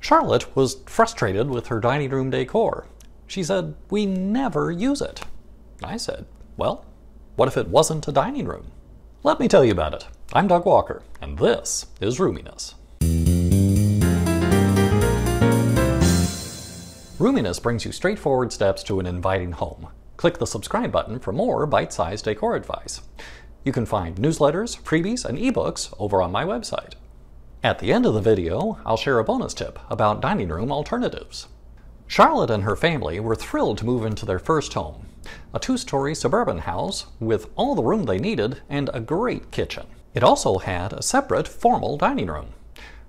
Charlotte was frustrated with her dining room decor. She said, "We never use it." I said, "Well, what if it wasn't a dining room?" Let me tell you about it. I'm Doug Walker, and this is Roominess. Roominess brings you straightforward steps to an inviting home. Click the subscribe button for more bite-sized decor advice. You can find newsletters, freebies, and ebooks over on my website. At the end of the video, I'll share a bonus tip about dining room alternatives. Charlotte and her family were thrilled to move into their first home, a two-story suburban house with all the room they needed and a great kitchen. It also had a separate formal dining room.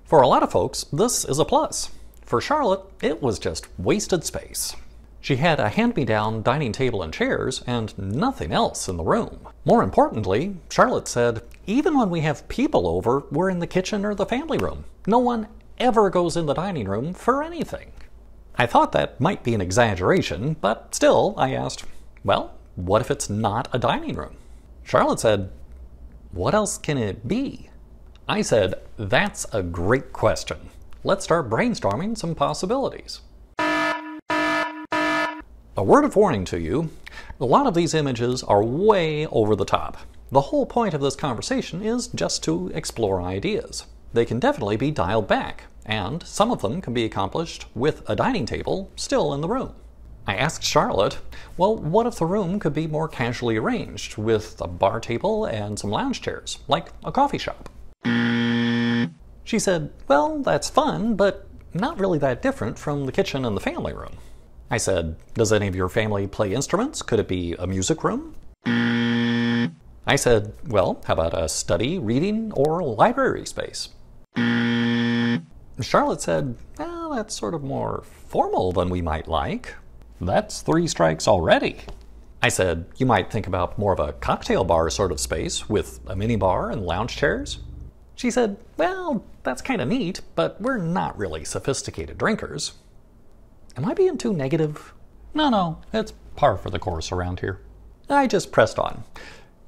For a lot of folks, this is a plus. For Charlotte, it was just wasted space. She had a hand-me-down dining table and chairs and nothing else in the room. More importantly, Charlotte said, "Even when we have people over, we're in the kitchen or the family room. No one ever goes in the dining room for anything." I thought that might be an exaggeration, but still, I asked, "Well, what if it's not a dining room?" Charlotte said, "What else can it be?" I said, "That's a great question. Let's start brainstorming some possibilities." A word of warning to you, a lot of these images are way over the top. The whole point of this conversation is just to explore ideas. They can definitely be dialed back, and some of them can be accomplished with a dining table still in the room. I asked Charlotte, well, what if the room could be more casually arranged with a bar table and some lounge chairs, like a coffee shop? She said, "Well, that's fun, but not really that different from the kitchen and the family room." I said, "Does any of your family play instruments? Could it be a music room?" I said, "Well, how about a study, reading, or library space?" Charlotte said, "Well, that's sort of more formal than we might like." That's 3 strikes already. I said, "You might think about more of a cocktail bar sort of space with a mini bar and lounge chairs." She said, "Well, that's kind of neat, but we're not really sophisticated drinkers." Am I being too negative? No, it's par for the course around here. I just pressed on.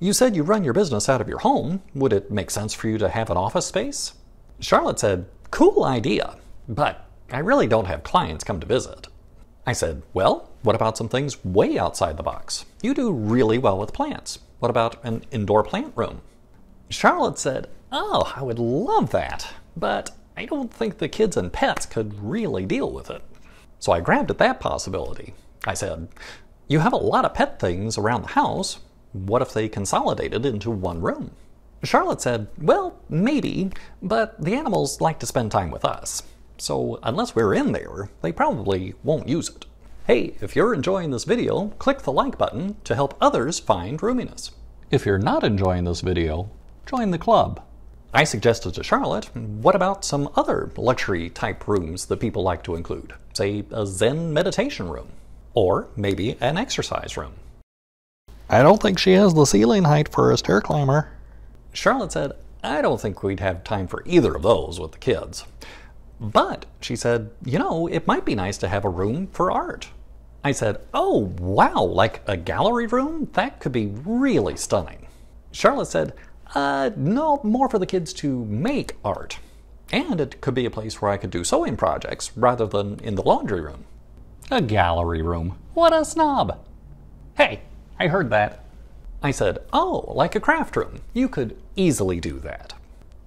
"You said you run your business out of your home. Would it make sense for you to have an office space?" Charlotte said, "Cool idea, but I really don't have clients come to visit." I said, "Well, what about some things way outside the box? You do really well with plants. What about an indoor plant room?" Charlotte said, "Oh, I would love that, but I don't think the kids and pets could really deal with it." So I grabbed at that possibility. I said, "You have a lot of pet things around the house. What if they consolidated into one room?" Charlotte said, "Well, maybe, but the animals like to spend time with us. So unless we're in there, they probably won't use it." Hey, if you're enjoying this video, click the like button to help others find Roominess. If you're not enjoying this video, join the club. I suggested to Charlotte, what about some other luxury type rooms that people like to include? Say a Zen meditation room, or maybe an exercise room. I don't think she has the ceiling height for a stair climber. Charlotte said, "I don't think we'd have time for either of those with the kids." But, she said, it might be nice to have a room for art. I said, "Oh, wow, like a gallery room? That could be really stunning." Charlotte said, "No, more for the kids to make art. And it could be a place where I could do sewing projects rather than in the laundry room." A gallery room. What a snob. Hey, I heard that. I said, "Oh, like a craft room. You could easily do that."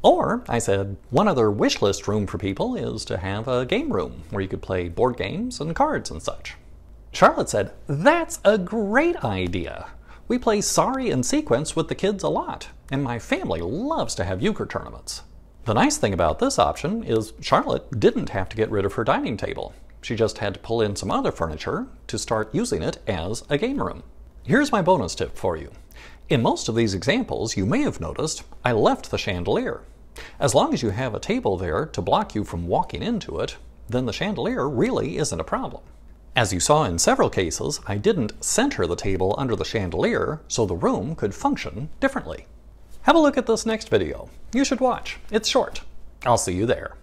Or, I said, one other wish list room for people is to have a game room where you could play board games and cards and such. Charlotte said, "That's a great idea. We play Sorry and Sequence with the kids a lot, and my family loves to have euchre tournaments." The nice thing about this option is Charlotte didn't have to get rid of her dining table. She just had to pull in some other furniture to start using it as a game room. Here's my bonus tip for you. In most of these examples, you may have noticed I left the chandelier. As long as you have a table there to block you from walking into it, then the chandelier really isn't a problem. As you saw in several cases, I didn't center the table under the chandelier so the room could function differently. Have a look at this next video. You should watch. It's short. I'll see you there.